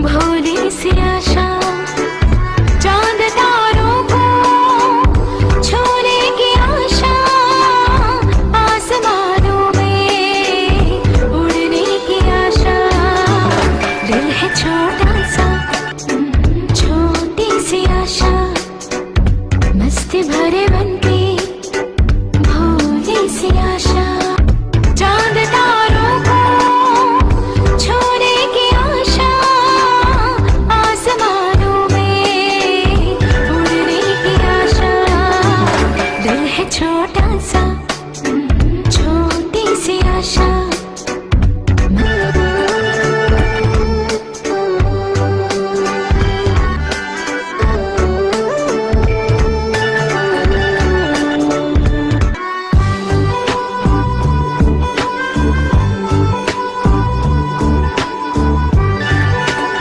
भोली सी आशा, चांद तारों को छूने की आशा, आसमानों में उड़ने की आशा। दिल है छोटा सा, छोटी सी आशा, मस्ती भरे मन